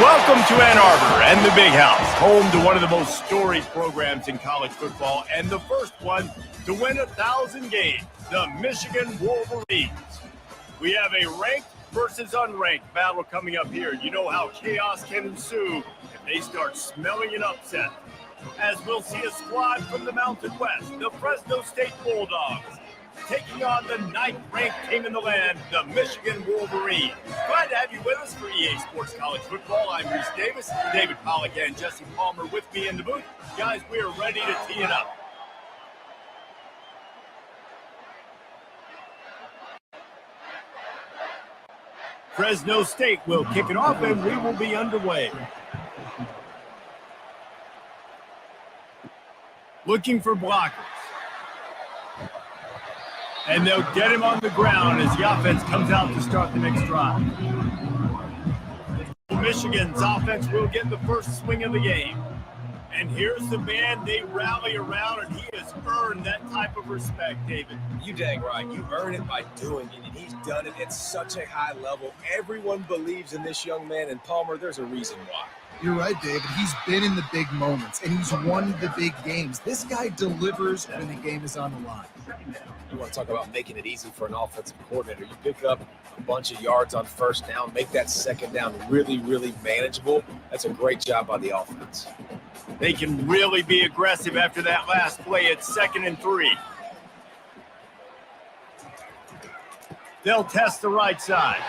Welcome to Ann Arbor and the Big House, home to one of the most storied programs in college football and the first one to win 1,000 games, the Michigan Wolverines. We have a ranked versus unranked battle coming up here. You know how chaos can ensue if they start smelling an upset. As we'll see a squad from the Mountain West, the Fresno State Bulldogs, taking on the 9th-ranked team in the land, the Michigan Wolverines. Glad to have you with us for EA Sports College Football. I'm Reese Davis, David Pollack and Jesse Palmer with me in the booth. Guys, we are ready to tee it up. Fresno State will kick it off, and we will be underway. Looking for blockers. And they'll get him on the ground as the offense comes out to start the next drive. Michigan's offense will get the first swing of the game. And here's the man they rally around, and he has earned that type of respect, David. You dang right. You earn it by doing it, and he's done it at such a high level. Everyone believes in this young man, and Palmer, there's a reason why. You're right, David. He's been in the big moments, and he's won the big games. This guy delivers when the game is on the line. You want to talk about making it easy for an offensive coordinator. You pick up a bunch of yards on first down, make that second down really, really manageable. That's a great job by the offense. They can really be aggressive after that last play. It's 2nd and 3. They'll test the right side.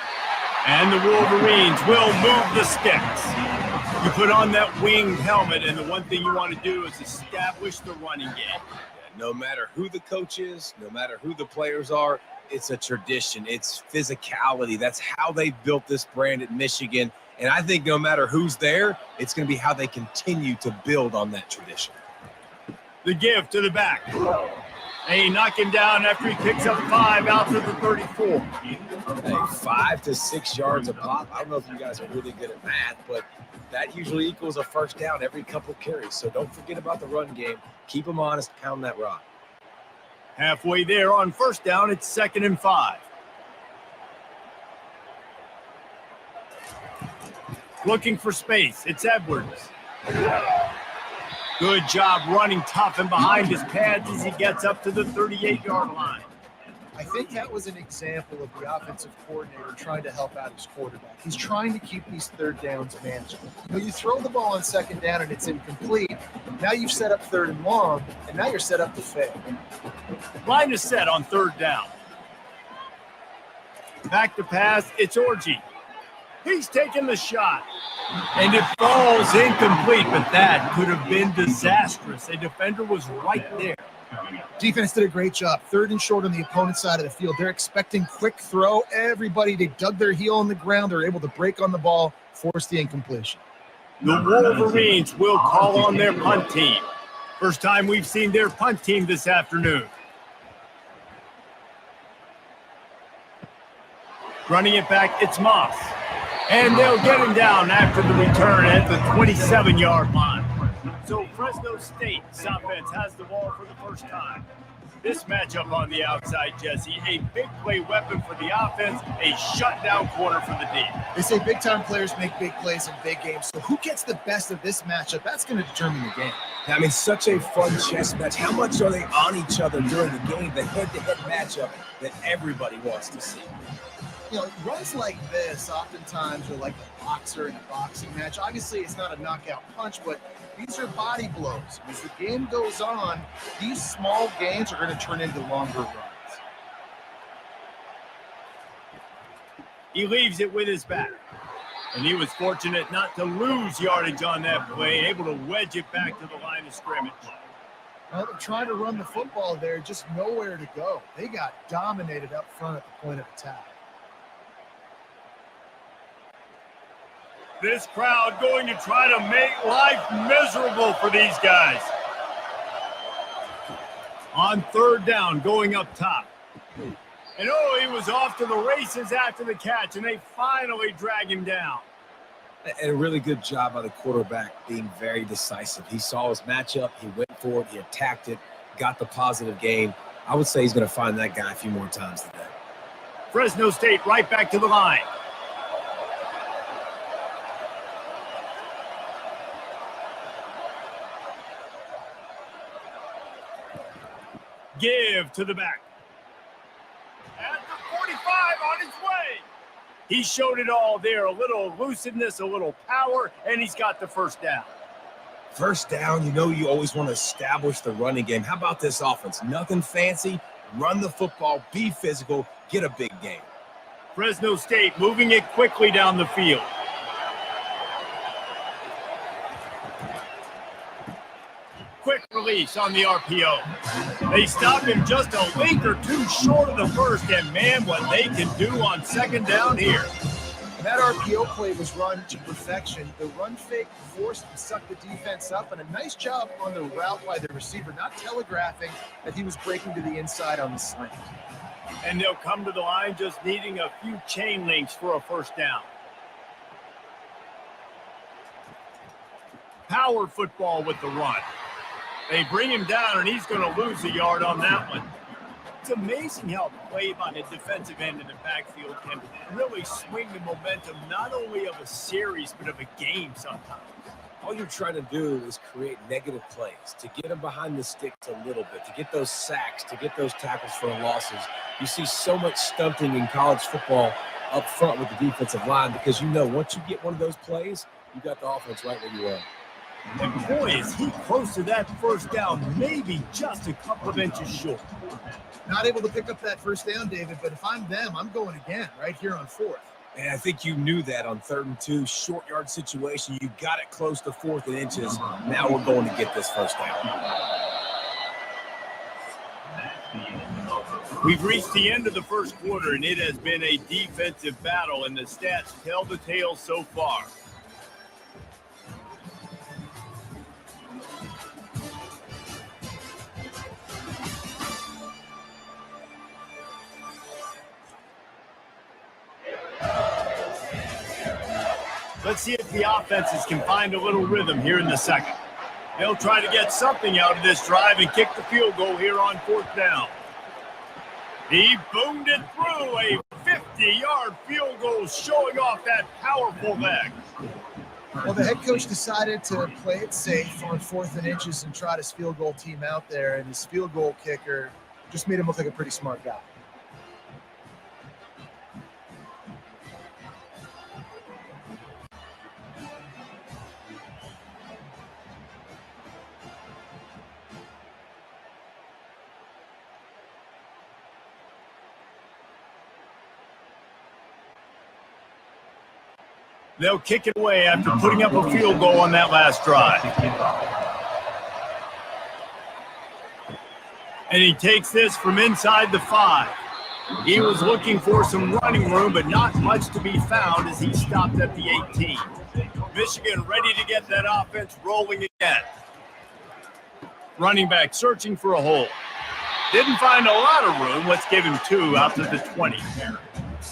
And the Wolverines will move the sticks. You put on that winged helmet, and the one thing you want to do is establish the running game. No matter who the coach is, no matter who the players are, it's a tradition. It's physicality. That's how they built this brand at Michigan. And I think no matter who's there, it's going to be how they continue to build on that tradition. The give to the back. And he knock him down after he picks up 5 out to the 34. Hey, 5 to 6 yards a pop. I don't know if you guys are really good at math, but that usually equals a first down every couple carries. So don't forget about the run game. Keep them honest, pound that rock. Halfway there on first down, it's 2nd and 5. Looking for space, it's Edwards. Good job running tough and behind his pads as he gets up to the 38-yard line. I think that was an example of the offensive coordinator trying to help out his quarterback. He's trying to keep these third downs manageable. You throw the ball on 2nd down and it's incomplete. Now you've set up 3rd and long, and now you're set up to fail. Line is set on 3rd down. Back to pass, it's Orji. He's taking the shot, and it falls incomplete, but that could have been disastrous. A defender was right there. Defense did a great job. 3rd and short on the opponent's side of the field. They're expecting quick throw. Everybody, they dug their heel on the ground. They're able to break on the ball, force the incompletion. The Wolverines will call on their punt team. First time we've seen their punt team this afternoon. Running it back, it's Moss. And they'll get him down after the return at the 27-yard line. So Fresno State's offense has the ball for the first time. This matchup on the outside, Jesse, a big play weapon for the offense, a shutdown corner for the D. They say big-time players make big plays in big games. So who gets the best of this matchup? That's going to determine the game. I mean, such a fun chess match. How much are they on each other during the game? The head-to-head matchup that everybody wants to see. You know, runs like this oftentimes are like a boxer in a boxing match. Obviously, it's not a knockout punch, but these are body blows. As the game goes on, these small gains are going to turn into longer runs. He leaves it with his back. And he was fortunate not to lose yardage on that play, able to wedge it back to the line of scrimmage. Well, they're trying to run the football there, just nowhere to go. They got dominated up front at the point of attack. This crowd going to try to make life miserable for these guys. On 3rd down, going up top. And he was off to the races after the catch, and they finally drag him down. And a really good job by the quarterback being very decisive. He saw his matchup, he went for it, he attacked it, got the positive gain. I would say he's going to find that guy a few more times today. Fresno State right back to the line. Give to the back. At the 45 on his way. He showed it all there. A little elusiveness, a little power, and he's got the first down. First down, you always want to establish the running game. How about this offense? Nothing fancy. Run the football, be physical, get a big gain. Fresno State moving it quickly down the field. Quick release on the RPO. They stopped him just a link or two short of the first, and man, what they can do on second down here. That RPO play was run to perfection. The run fake forced and sucked the defense up, and a nice job on the route by the receiver, not telegraphing that he was breaking to the inside on the slant. And they'll come to the line just needing a few chain links for a first down. Power football with the run. They bring him down, and he's going to lose a yard on that one. It's amazing how play by the defensive end in the backfield can really swing the momentum, not only of a series, but of a game sometimes. All you're trying to do is create negative plays, to get them behind the sticks a little bit, to get those sacks, to get those tackles for losses. You see so much stunting in college football up front with the defensive line because once you get one of those plays, you got the offense right where you are. And boy, is he close to that first down, maybe just a couple of inches short. Not able to pick up that first down, David, but if I'm them, I'm going again right here on fourth. And I think you knew that on 3rd and 2, short yard situation. You got it close to 4th and inches. Now we're going to get this first down. We've reached the end of the first quarter, and it has been a defensive battle, and the stats tell the tale so far. Let's see if the offenses can find a little rhythm here in the second. They'll try to get something out of this drive and kick the field goal here on 4th down. He boomed it through, a 50-yard field goal showing off that powerful leg. Well, the head coach decided to play it safe on 4th and inches and trot his field goal team out there, and his field goal kicker just made him look like a pretty smart guy. They'll kick it away after putting up a field goal on that last drive. And he takes this from inside the 5. He was looking for some running room, but not much to be found as he stopped at the 18. Michigan ready to get that offense rolling again. Running back searching for a hole. Didn't find a lot of room. Let's give him 2 out to the 20.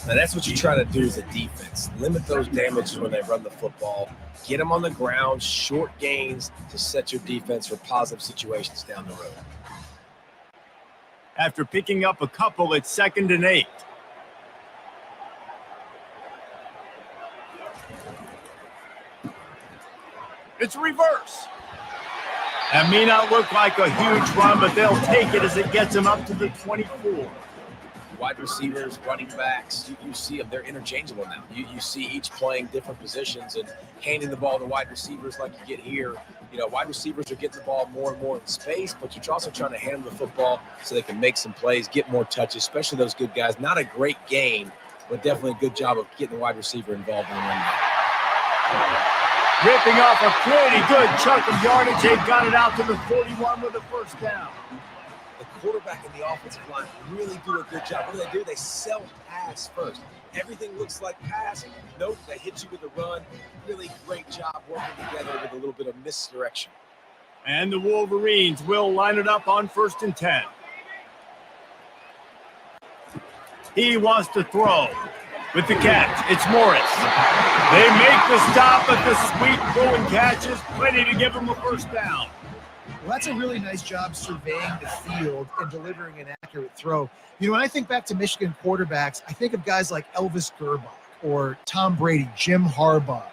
Now, that's what you try to do as a defense. Limit those damages when they run the football. Get them on the ground, short gains to set your defense for positive situations down the road. After picking up a couple, it's 2nd and 8. It's reverse. That may not look like a huge run, but they'll take it as it gets them up to the 24. Wide receivers, running backs, you see them. They're interchangeable now. You see each playing different positions and handing the ball to wide receivers like you get here. Wide receivers are getting the ball more and more in space, but you're also trying to hand the football so they can make some plays, get more touches, especially those good guys. Not a great game, but definitely a good job of getting the wide receiver involved in the run. Ripping off a pretty good chunk of yardage. They got it out to the 41 with a first down. The quarterback and the offensive line really do a good job. What do? They sell pass first. Everything looks like pass. Nope, they hit you with a run. Really great job working together with a little bit of misdirection. And the Wolverines will line it up on 1st and 10. He wants to throw with the catch. It's Morris. They make the stop, but the sweet throwing catch is plenty to give him a first down. Well, that's a really nice job surveying the field and delivering an accurate throw. When I think back to Michigan quarterbacks, I think of guys like Elvis Gerbach or Tom Brady, Jim Harbaugh.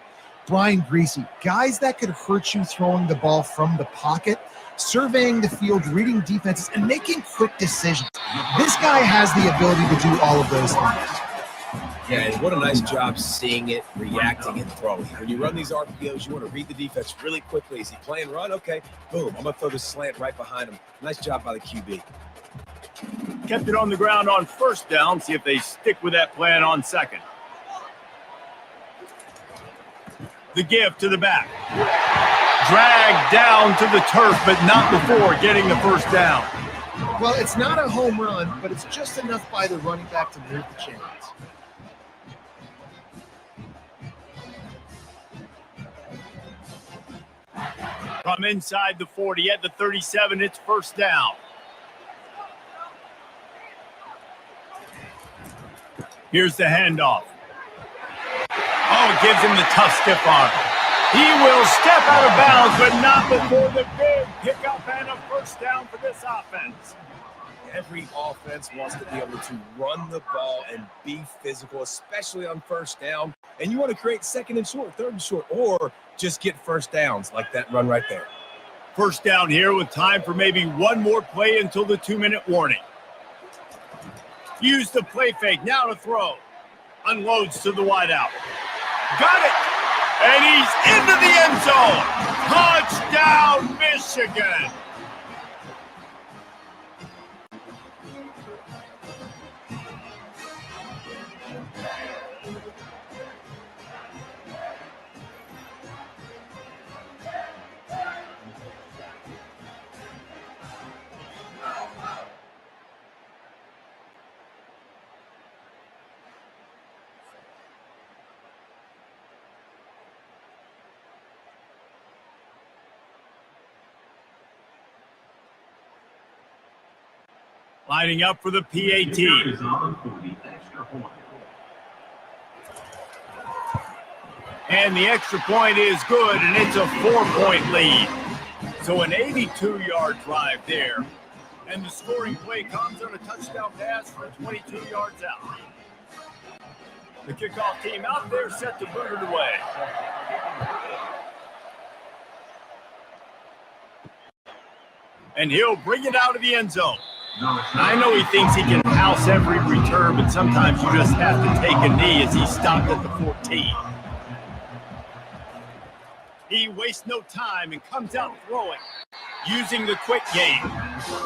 Brian Greasy, guys that could hurt you throwing the ball from the pocket, surveying the field, reading defenses, and making quick decisions. This guy has the ability to do all of those things. Yeah, and what a nice job seeing it, reacting, and throwing. When you run these RPOs, you want to read the defense really quickly. Is he playing run? Okay, boom. I'm going to throw the slant right behind him. Nice job by the QB. Kept it on the ground on first down. See if they stick with that plan on second. The give to the back. Dragged down to the turf, but not before getting the first down. Well, it's not a home run, but it's just enough by the running back to move the chains. From inside the 40 at the 37, it's first down. Here's the handoff. Oh, it gives him the tough stiff arm. He will step out of bounds, but not before the big pickup and a first down for this offense. Every offense wants to be able to run the ball and be physical, especially on first down. And you want to create second and short, third and short, or just get first downs like that run right there. First down here with time for maybe one more play until the 2-minute warning. Use the play fake, now to throw. Unloads to the wideout. Got it! And he's into the end zone. Touchdown, Michigan! Lining up for the PAT. And the extra point is good, and it's a 4-point lead. So an 82-yard drive there. And the scoring play comes on a touchdown pass from 22 yards out. The kickoff team out there set to boot it away. And he'll bring it out of the end zone. I know he thinks he can house every return, but sometimes you just have to take a knee as he stopped at the 14. He wastes no time and comes out throwing, using the quick game.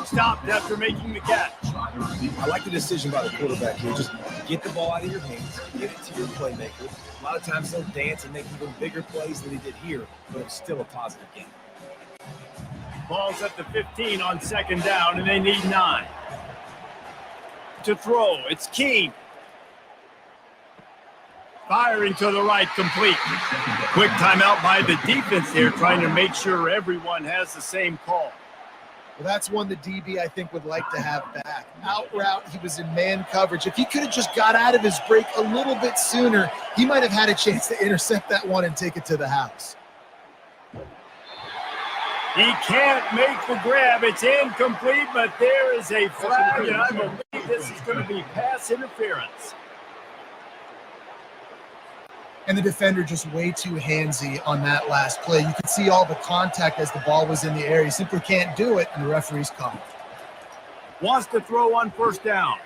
Stopped after making the catch. I like the decision by the quarterback here. Just get the ball out of your hands, get it to your playmaker. A lot of times they'll dance and make even bigger plays than they did here, but it's still a positive game. Ball's at the 15 on second down, and they need 9. To throw, it's King. Firing to the right, complete. Quick timeout by the defense there, trying to make sure everyone has the same call. Well, that's one the DB, I think, would like to have back. Out route, he was in man coverage. If he could have just got out of his break a little bit sooner, he might have had a chance to intercept that one and take it to the house. He can't make the grab. It's incomplete, but there is a flag, and I believe this is going to be pass interference. And the defender just way too handsy on that last play. You could see all the contact as the ball was in the air. He simply can't do it, and the referee's called. Wants to throw on first down.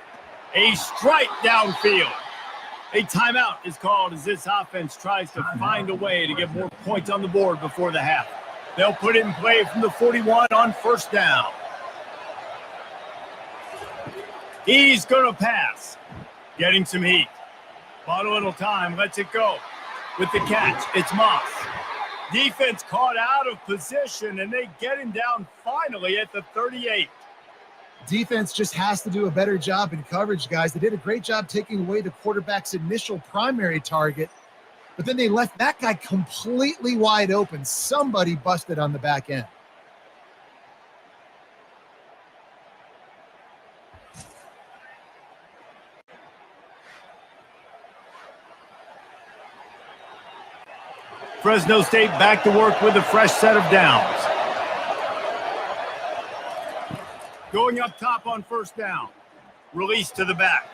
A strike downfield. A timeout is called as this offense tries to find a way to get more points on the board before the half. They'll put it in play from the 41 on first down. He's going to pass. Getting some heat. Bought a little time. Lets it go. With the catch, it's Moss. Defense caught out of position, and they get him down finally at the 38. Defense just has to do a better job in coverage, guys. They did a great job taking away the quarterback's initial primary target, but then they left that guy completely wide open. Somebody busted on the back end. Fresno State back to work with a fresh set of downs. Going up top on first down. Release to the back.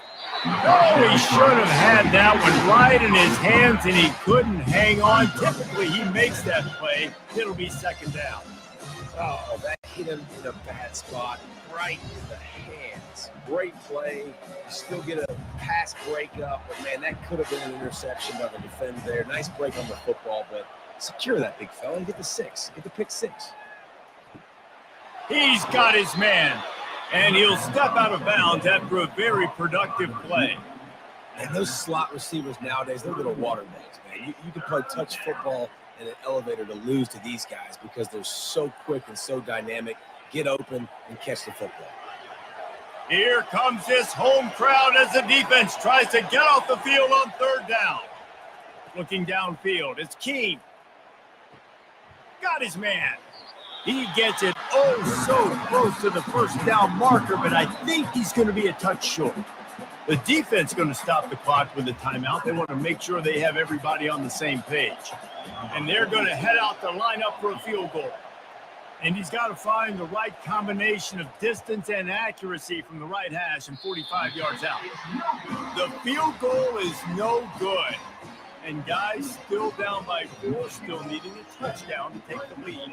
Oh, he should have had that one right in his hands, and he couldn't hang on. Typically, he makes that play. It'll be second down. Oh, that hit him in a bad spot, right in the hands. Great play. You still get a pass breakup, but, man, that could have been an interception by the defender there. Nice break on the football, but secure that big fella and get the pick six. He's got his man, and he'll step out of bounds after a very productive play. And those slot receivers nowadays, they're little water balls, man. You can play touch football in an elevator to lose to these guys because they're so quick and so dynamic. Get open and catch the football. Here comes this home crowd as the defense tries to get off the field on third down. Looking downfield, it's Keene. Got his man. He gets it so close to the first down marker, but I think he's going to be a touch short. The defense is going to stop the clock with a timeout. They want to make sure they have everybody on the same page. And they're going to head out to line up for a field goal. And he's got to find the right combination of distance and accuracy from the right hash and 45 yards out. The field goal is no good. And guys still down by 4, still needing a touchdown to take the lead.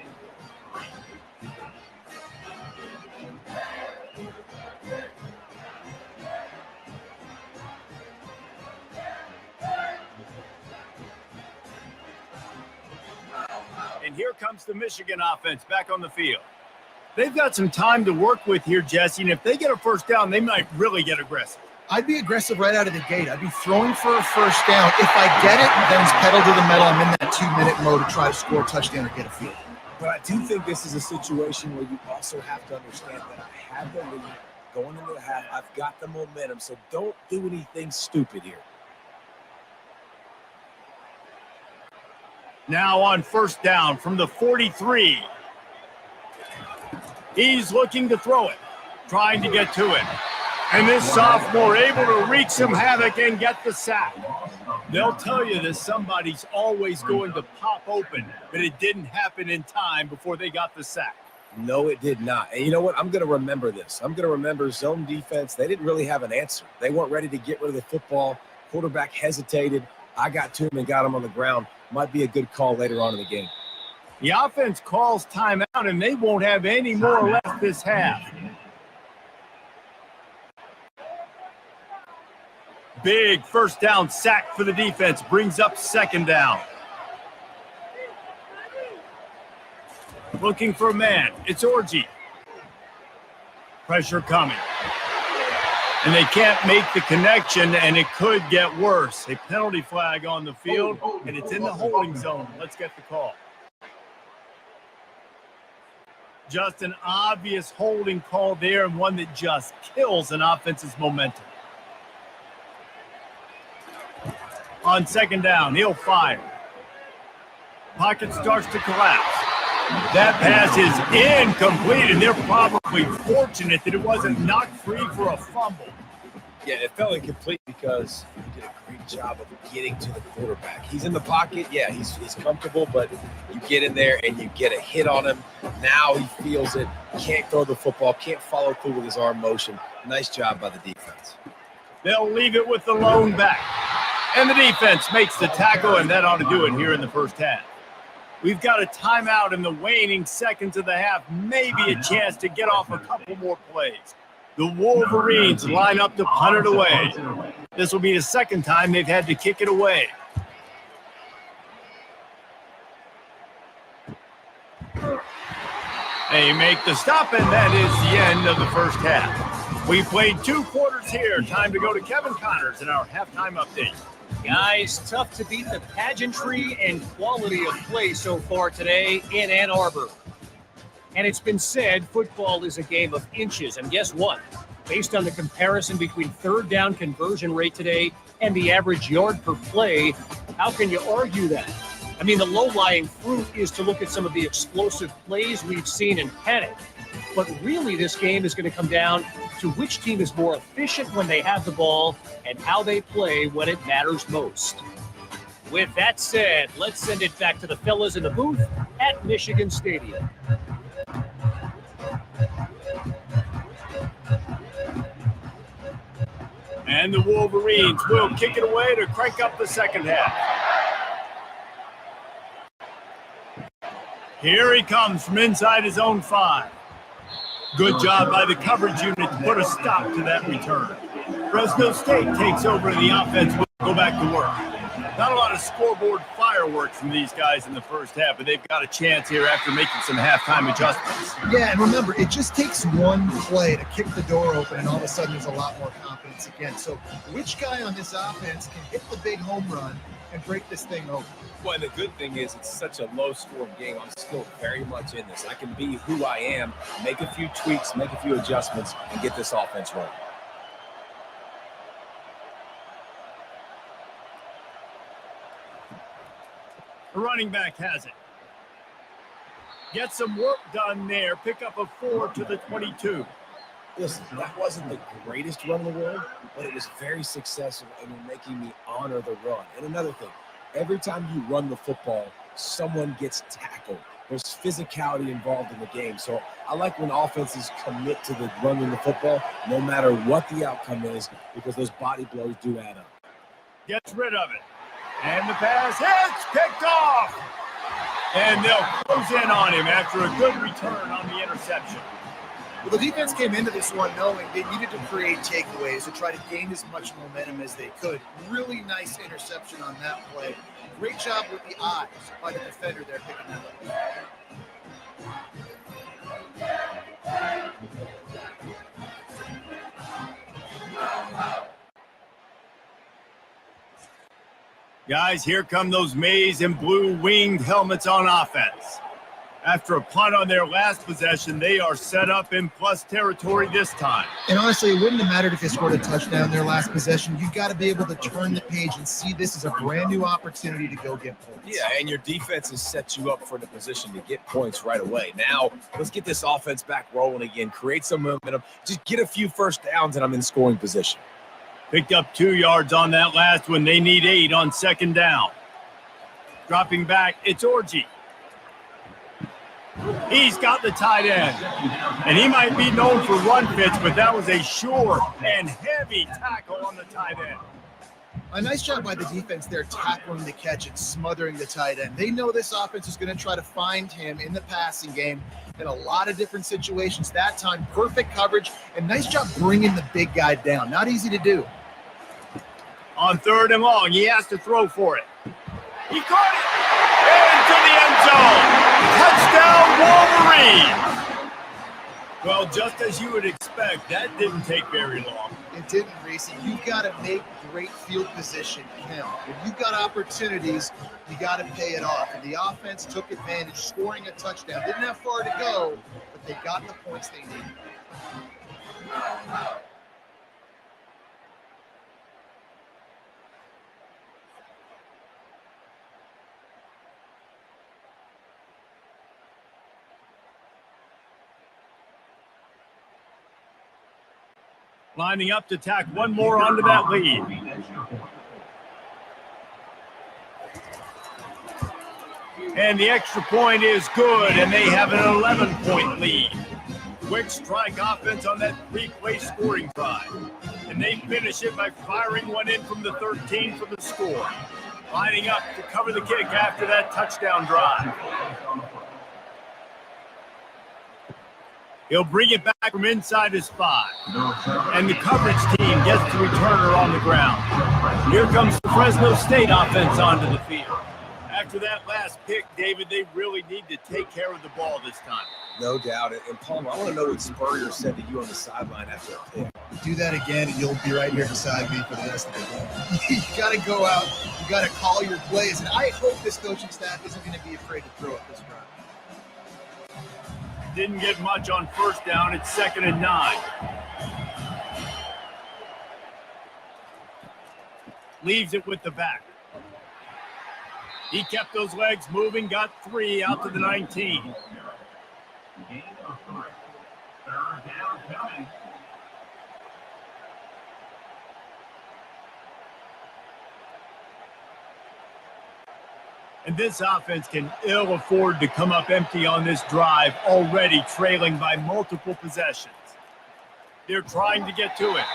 And here comes the Michigan offense back on the field. They've got some time to work with here, Jesse, and if they get a first down, they might really get aggressive. I'd be aggressive right out of the gate. I'd be throwing for a first down. If I get it, then it's pedal to the metal. I'm in that 2-minute mode to try to score a touchdown or get a field. But I do think this is a situation where you also have to understand that I have the lead going into the half. I've got the momentum, so don't do anything stupid here. Now on first down from the 43. He's looking to throw it, trying to get to it. And this sophomore able to wreak some havoc and get the sack. They'll tell you that somebody's always going to pop open, but it didn't happen in time before they got the sack. No, it did not. And you know what? I'm going to remember this. I'm going to remember zone defense. They didn't really have an answer. They weren't ready to get rid of the football. Quarterback hesitated. I got to him and got him on the ground. Might be a good call later on in the game. The offense calls timeout, and they won't have any more left this half. Big first down sack for the defense. Brings up second down. Looking for a man. It's Orji. Pressure coming. And they can't make the connection, and it could get worse. A penalty flag on the field, and it's in the holding zone. Let's get the call. Just an obvious holding call there, and one that just kills an offense's momentum. On second down, he'll fire. Pocket starts to collapse. That pass is incomplete, and they're probably fortunate that it wasn't knocked free for a fumble. Yeah, it felt incomplete because he did a great job of getting to the quarterback. He's in the pocket. Yeah, he's comfortable, but you get in there and you get a hit on him. Now he feels it. Can't throw the football. Can't follow through with his arm motion. Nice job by the defense. They'll leave it with the lone back. And the defense makes the tackle, and that ought to do it here in the first half. We've got a timeout in the waning seconds of the half, maybe a chance to get off a couple more plays. The Wolverines line up to punt it away. This will be the second time they've had to kick it away. They make the stop, and that is the end of the first half. We played 2 quarters here. Time to go to Kevin Connors in our halftime update. Guys, tough to beat the pageantry and quality of play so far today in Ann Arbor. And it's been said football is a game of inches. And guess what? Based on the comparison between third down conversion rate today and the average yard per play, how can you argue that? I mean, the low-lying fruit is to look at some of the explosive plays we've seen in Panic. But really, this game is going to come down to which team is more efficient when they have the ball and how they play when it matters most. With that said, let's send it back to the fellas in the booth at Michigan Stadium. And the Wolverines will kick it away to crank up the second half. Here he comes from inside his own 5. Good job by the coverage unit to put a stop to that return. Fresno State takes over and the offense will go back to work. Not a lot of scoreboard fireworks from these guys in the first half, but they've got a chance here after making some halftime adjustments. Yeah, and remember, it just takes one play to kick the door open, and all of a sudden there's a lot more confidence again. So which guy on this offense can hit the big home run and break this thing open? Well, and the good thing is it's such a low-scoring game. I'm still very much in this. I can be who I am, make a few tweaks, make a few adjustments, and get this offense running. The running back has it. Get some work done there. Pick up a 4 to the 22. Listen, that wasn't the greatest run in the world, but it was very successful and making me honor the run. And another thing, every time you run the football, someone gets tackled. There's physicality involved in the game. So I like when offenses commit to the running the football, no matter what the outcome is, because those body blows do add up. Gets rid of it. And the pass hits, picked off. And they'll close in on him after a good return on the interception. Well, the defense came into this one knowing they needed to create takeaways to try to gain as much momentum as they could. Really nice interception on that play. Great job with the eyes by the defender there picking that up. Guys, here come those maize and blue winged helmets on offense. After a punt on their last possession, they are set up in plus territory this time. And honestly, it wouldn't have mattered if they scored a touchdown their last possession. You've got to be able to turn the page and see this as a brand new opportunity to go get points. Yeah, and your defense has set you up for the position to get points right away. Now, let's get this offense back rolling again, create some momentum, just get a few first downs, and I'm in scoring position. Picked up 2 yards on that last one. They need 8 on second down. Dropping back, it's Orji. He's got the tight end. And he might be known for run fits, but that was a sure and heavy tackle on the tight end. A nice job by the defense there tackling the catch and smothering the tight end. They know this offense is going to try to find him in the passing game in a lot of different situations. That time, perfect coverage and nice job bringing the big guy down. Not easy to do. On 3rd and long, he has to throw for it. He caught it into the end zone. Touchdown, Wolverines. Well, just as you would expect, that didn't take very long. It didn't, Reese. You've got to make great field position count. When you've got opportunities, you got to pay it off. And the offense took advantage, scoring a touchdown. Didn't have far to go, but they got the points they needed. Lining up to tack one more onto that lead. And the extra point is good, and they have an 11-point lead. Quick strike offense on that 3-play scoring drive. And they finish it by firing one in from the 13 for the score. Lining up to cover the kick after that touchdown drive. He'll bring it back from inside his 5. And the coverage team gets the returner on the ground. Here comes the Fresno State offense onto the field. After that last pick, David, they really need to take care of the ball this time. No doubt. And Palmer, I want to know what Spurrier said to you on the sideline after that pick. Do that again, and you'll be right here beside me for the rest of the game. You got to go out. You got to call your plays. And I hope this coaching staff isn't going to be afraid to throw it this drive. Didn't get much on first down. It's 2nd and 9. Leaves it with the back. He kept those legs moving, got 3 out to the 19. And this offense can ill afford to come up empty on this drive, already trailing by multiple possessions. They're trying to get to it.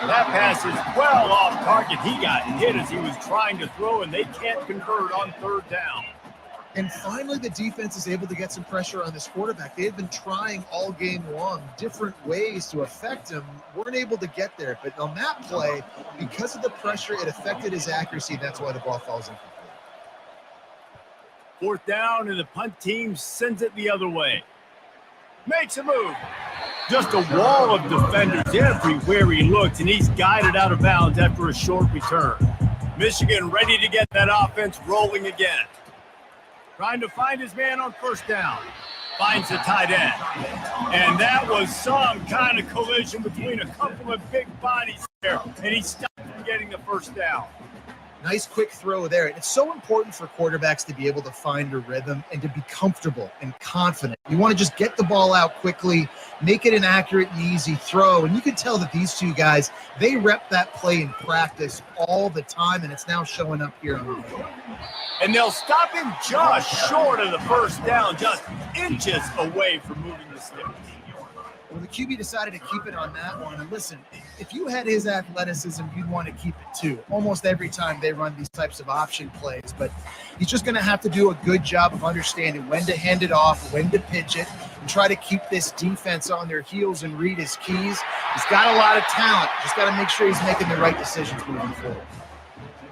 That pass is well off target. He got hit as he was trying to throw, and they can't convert on third down. And finally, the defense is able to get some pressure on this quarterback. They had been trying all game long different ways to affect him, weren't able to get there. But on that play, because of the pressure, it affected his accuracy. That's why the ball falls incomplete. Fourth down, and the punt team sends it the other way. Makes a move. Just a wall of defenders everywhere he looks, and he's guided out of bounds after a short return. Michigan ready to get that offense rolling again. Trying to find his man on first down. Finds the tight end. And that was some kind of collision between a couple of big bodies there, and he stopped from getting the first down. Nice quick throw there. It's so important for quarterbacks to be able to find a rhythm and to be comfortable and confident. You want to just get the ball out quickly, make it an accurate and easy throw. And you can tell that these two guys, they rep that play in practice all the time, and it's now showing up here on the field. And they'll stop him just short of the first down, just inches away from moving the sticks. Well, the QB decided to keep it on that one. And listen, if you had his athleticism, you'd want to keep it too. Almost every time they run these types of option plays. But he's just going to have to do a good job of understanding when to hand it off, when to pitch it, and try to keep this defense on their heels and read his keys. He's got a lot of talent. Just got to make sure he's making the right decisions moving forward.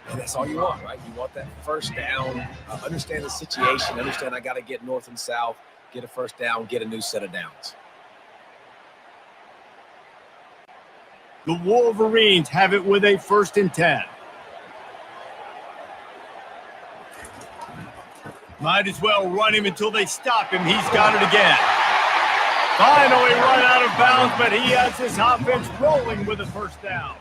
And that's all you want, right? You want that first down, understand the situation, understand I got to get north and south, get a first down, get a new set of downs. The Wolverines have it with a 1st and 10. Might as well run him until they stop him. He's got it again. Finally run out of bounds, but he has his offense rolling with a first down.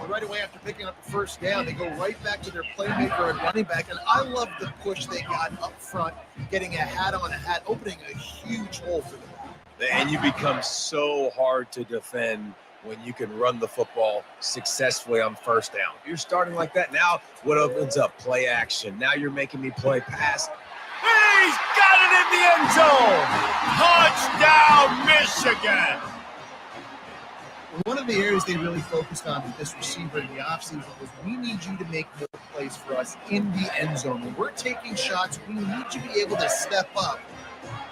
Right away after picking up the first down, they go right back to their playmaker and running back. And I love the push they got up front, getting a hat on a hat, opening a huge hole for them. And you become so hard to defend when you can run the football successfully on first down. You're starting like that. Now what opens up? Play action. Now you're making me play pass. He's got it in the end zone. Touchdown, Michigan. One of the areas they really focused on with this receiver in the offseason was we need you to make more plays for us in the end zone. When we're taking shots, we need you to be able to step up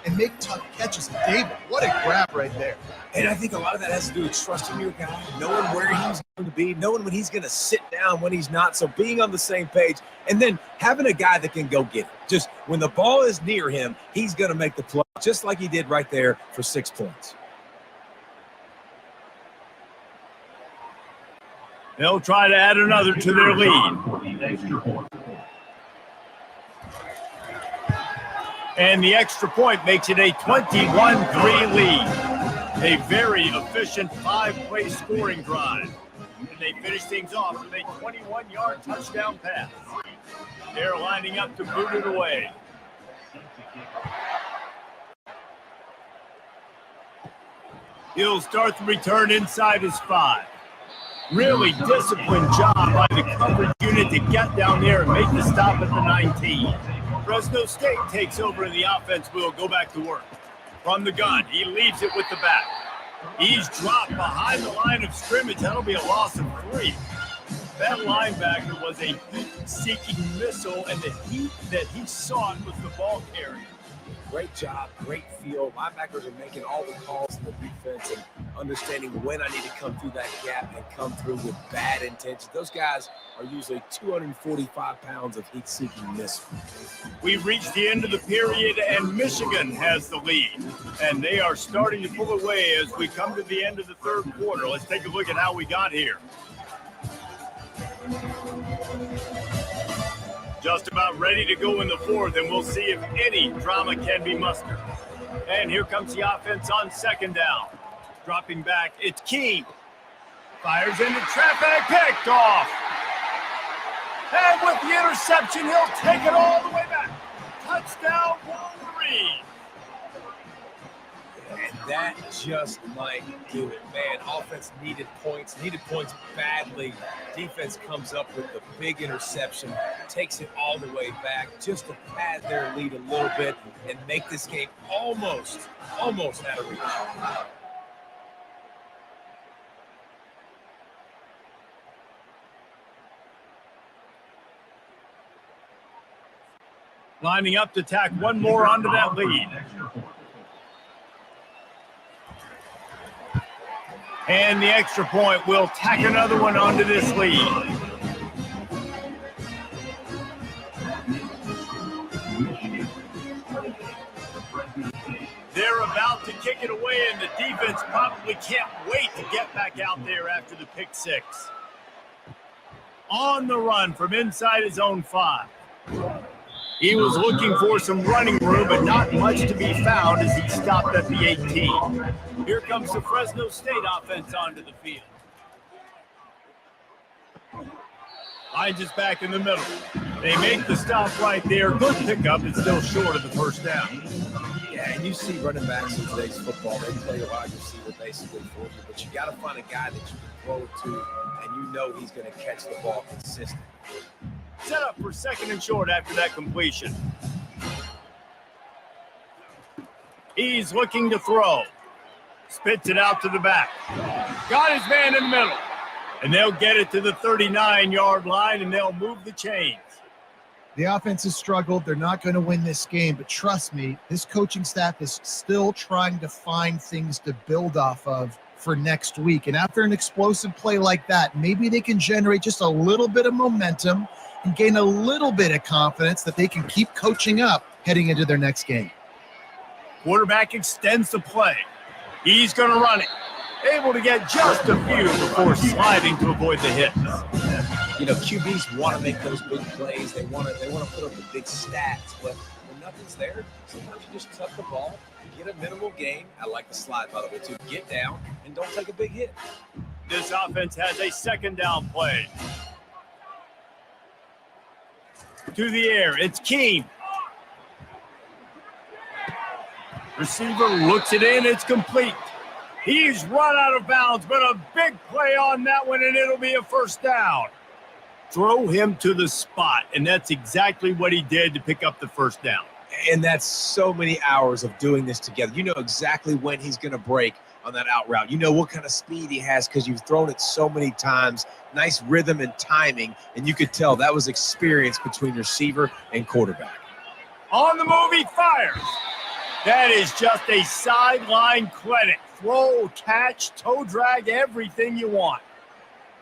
and make tough catches. David, what a grab right there. And I think a lot of that has to do with trusting your guy, knowing where he's going to be, knowing when he's going to sit down, when he's not. So being on the same page, and then having a guy that can go get it. Just when the ball is near him, he's going to make the play, just like he did right there for 6 points. They'll try to add another to their lead. And the extra point makes it a 21-3 lead. A very efficient 5-play scoring drive. And they finish things off with a 21-yard touchdown pass. They're lining up to boot it away. He'll start the return inside his 5. Really disciplined job by the coverage unit to get down there and make the stop at the 19. Fresno State takes over and the offense will go back to work. From the gun, he leaves it with the back. He's dropped behind the line of scrimmage. That'll be a loss of 3. That linebacker was a heat-seeking missile, and the heat that he sought was the ball carrier. Great job, great feel. Linebackers are making all the calls in the defense and understanding when I need to come through that gap and come through with bad intentions. Those guys are usually 245 pounds of heat-seeking missiles. We've reached the end of the period, and Michigan has the lead. And they are starting to pull away as we come to the end of the third quarter. Let's take a look at how we got here. Just about ready to go in the fourth, and we'll see if any drama can be mustered. And here comes the offense on second down. Dropping back, it's King. Fires into traffic, picked off. And with the interception, he'll take it all the way back. Touchdown, Wolverine. And that just might do it, man. Offense needed points badly. Defense comes up with the big interception, takes it all the way back just to pad their lead a little bit and make this game almost out of reach. Lining up to tack one more onto that lead. And the extra point will tack another one onto this lead. They're about to kick it away, and the defense probably can't wait to get back out there after the pick six. On the run from inside his own 5. He was looking for some running room, but not much to be found as he stopped at the 18. Here comes the Fresno State offense onto the field. Finds us back in the middle. They make the stop right there. Good pickup. It's still short of the first down. Yeah, and you see running backs in today's football, they play a wide receiver basically for you, but you got to find a guy that you can throw it to, and you know he's going to catch the ball consistently. Set up for second and short after that completion. He's looking to throw. Spits it out to the back. Got his man in the middle. And they'll get it to the 39-yard line, and they'll move the chains. The offense has struggled. They're not going to win this game, but trust me, this coaching staff is still trying to find things to build off of for next week. And after an explosive play like that, maybe they can generate just a little bit of momentum and gain a little bit of confidence that they can keep coaching up heading into their next game. Quarterback extends the play. He's going to run it. Able to get just a few before sliding to avoid the hit. You know, QBs want to make those big plays. They want to put up the big stats, but when nothing's there, sometimes you just tuck the ball, get a minimal gain. I like the slide, by the way, too. Get down and don't take a big hit. This offense has a second down play. To the air, it's Keene. Receiver looks it in, it's complete. He's run out of bounds, but a big play on that one, and it'll be a first down. Throw him to the spot, and that's exactly what he did to pick up the first down. And that's so many hours of doing this together. You know exactly when he's going to break on that out route. You know what kind of speed he has because you've thrown it so many times. Nice rhythm and timing, and you could tell that was experience between receiver and quarterback. On the move, he fires. That is just a sideline clinic. Throw, catch, toe drag, everything you want.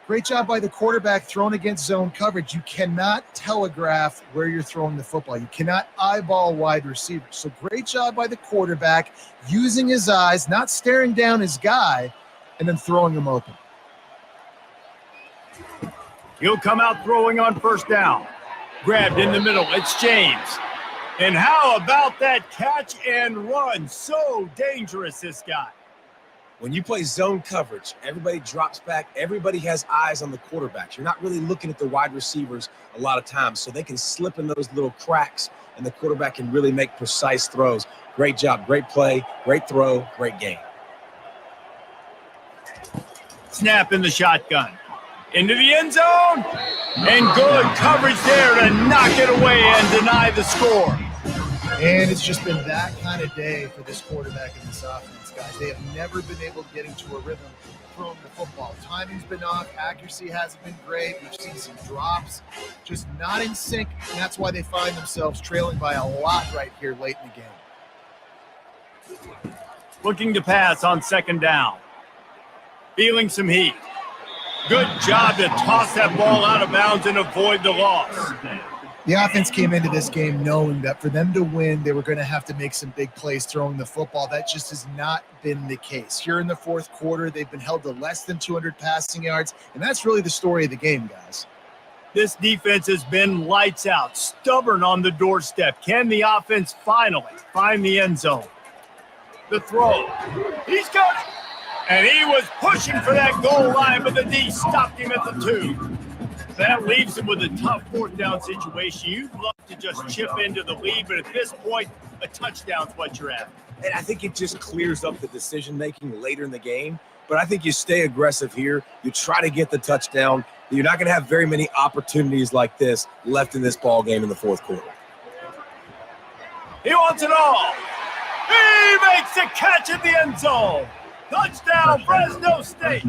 Great job by the quarterback thrown against zone coverage. You cannot telegraph where you're throwing the football. You cannot eyeball wide receivers. So great job by the quarterback using his eyes, not staring down his guy, and then throwing him open. He'll come out throwing on first down. Grabbed in the middle. It's James. And how about that catch and run? So dangerous, this guy. When you play zone coverage, everybody drops back. Everybody has eyes on the quarterbacks. You're not really looking at the wide receivers a lot of times, so they can slip in those little cracks, and the quarterback can really make precise throws. Great job, great play, great throw, great game. Snap in the shotgun. Into the end zone. And good coverage there to knock it away and deny the score. And it's just been that kind of day for this quarterback and this offense, guys. They have never been able to get into a rhythm throwing the football. Timing's been off. Accuracy hasn't been great. We've seen some drops, just not in sync. And that's why they find themselves trailing by a lot right here late in the game. Looking to pass on second down. Feeling some heat. Good job to toss that ball out of bounds and avoid the loss. The offense came into this game knowing that for them to win, they were going to have to make some big plays throwing the football. That just has not been the case. Here in the fourth quarter, they've been held to less than 200 passing yards, and that's really the story of the game, guys. This defense has been lights out, stubborn on the doorstep. Can the offense finally find the end zone? The throw. He's got it. And he was pushing for that goal line, but the D stopped him at the 2. That leaves him with a tough fourth down situation. You'd love to just chip into the lead, but at this point, a touchdown's what you're at. And I think it just clears up the decision-making later in the game. But I think you stay aggressive here. You try to get the touchdown. You're not going to have very many opportunities like this left in this ball game in the fourth quarter. He wants it all. He makes the catch in the end zone. Touchdown, Fresno State.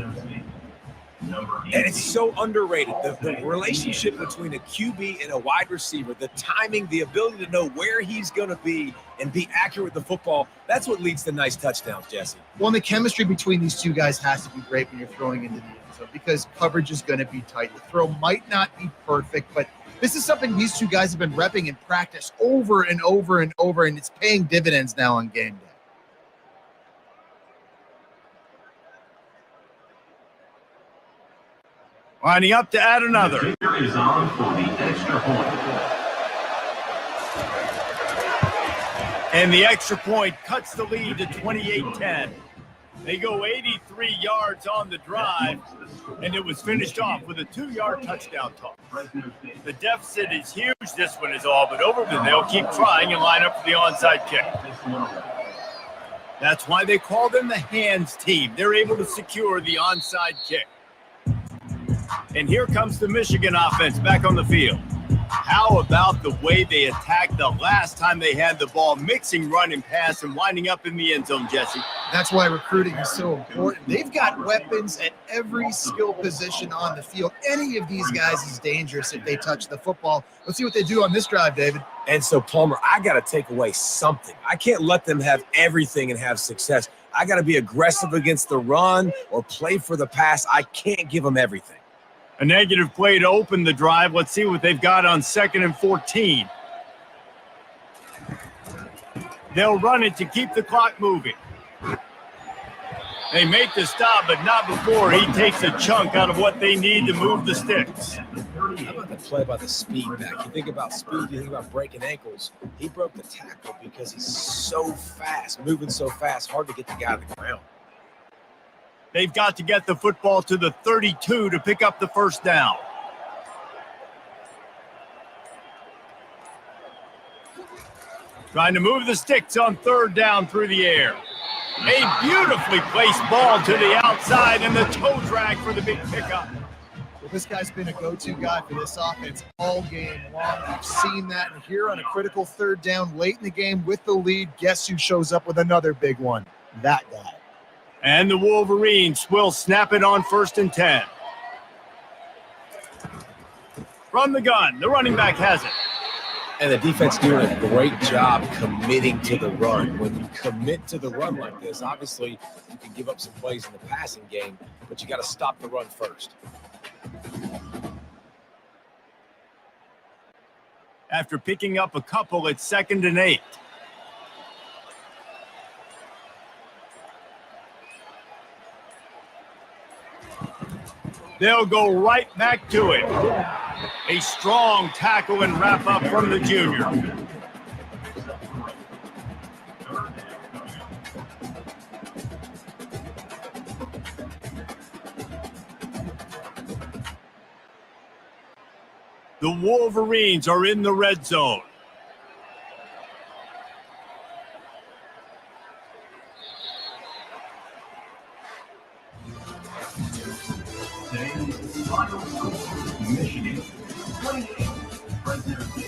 And it's so underrated. The relationship between a QB and a wide receiver, the timing, the ability to know where he's going to be and be accurate with the football, that's what leads to nice touchdowns, Jesse. Well, and the chemistry between these two guys has to be great when you're throwing into the end zone because coverage is going to be tight. The throw might not be perfect, but this is something these two guys have been repping in practice over and over and over, and it's paying dividends now on game day. Lining up to add another. The kicker is on for the extra point. And the extra point cuts the lead to 28-10. They go 83 yards on the drive, and it was finished off with a 2-yard touchdown toss. The deficit is huge. This one is all but over, but they'll keep trying and line up for the onside kick. That's why they call them the hands team. They're able to secure the onside kick. And here comes the Michigan offense back on the field. How about the way they attacked the last time they had the ball, mixing run and pass and winding up in the end zone, Jesse? That's why recruiting is so important. They've got weapons at every skill position on the field. Any of these guys is dangerous if they touch the football. Let's see what they do on this drive, David. And so, Palmer, I got to take away something. I can't let them have everything and have success. I got to be aggressive against the run or play for the pass. I can't give them everything. A negative play to open the drive. Let's see what they've got on 2nd and 14. They'll run it to keep the clock moving. They make the stop, but not before he takes a chunk out of what they need to move the sticks. How about the play by the speed back? You think about speed, you think about breaking ankles. He broke the tackle because he's so fast, moving so fast, hard to get the guy on the ground. They've got to get the football to the 32 to pick up the first down. Trying to move the sticks on 3rd down through the air. A beautifully placed ball to the outside and the toe drag for the big pickup. Well, this guy's been a go-to guy for this offense all game long. We've seen that, and here on a critical 3rd down late in the game with the lead, guess who shows up with another big one? That guy. And the Wolverines will snap it on 1st and 10. From the gun, the running back has it. And the defense doing a great job committing to the run. When you commit to the run like this, obviously you can give up some plays in the passing game, but you got to stop the run first. After picking up a couple, it's 2nd and 8. They'll go right back to it. A strong tackle and wrap up from the junior. The Wolverines are in the red zone. Today's final score, Michigan 28, Fresno 6.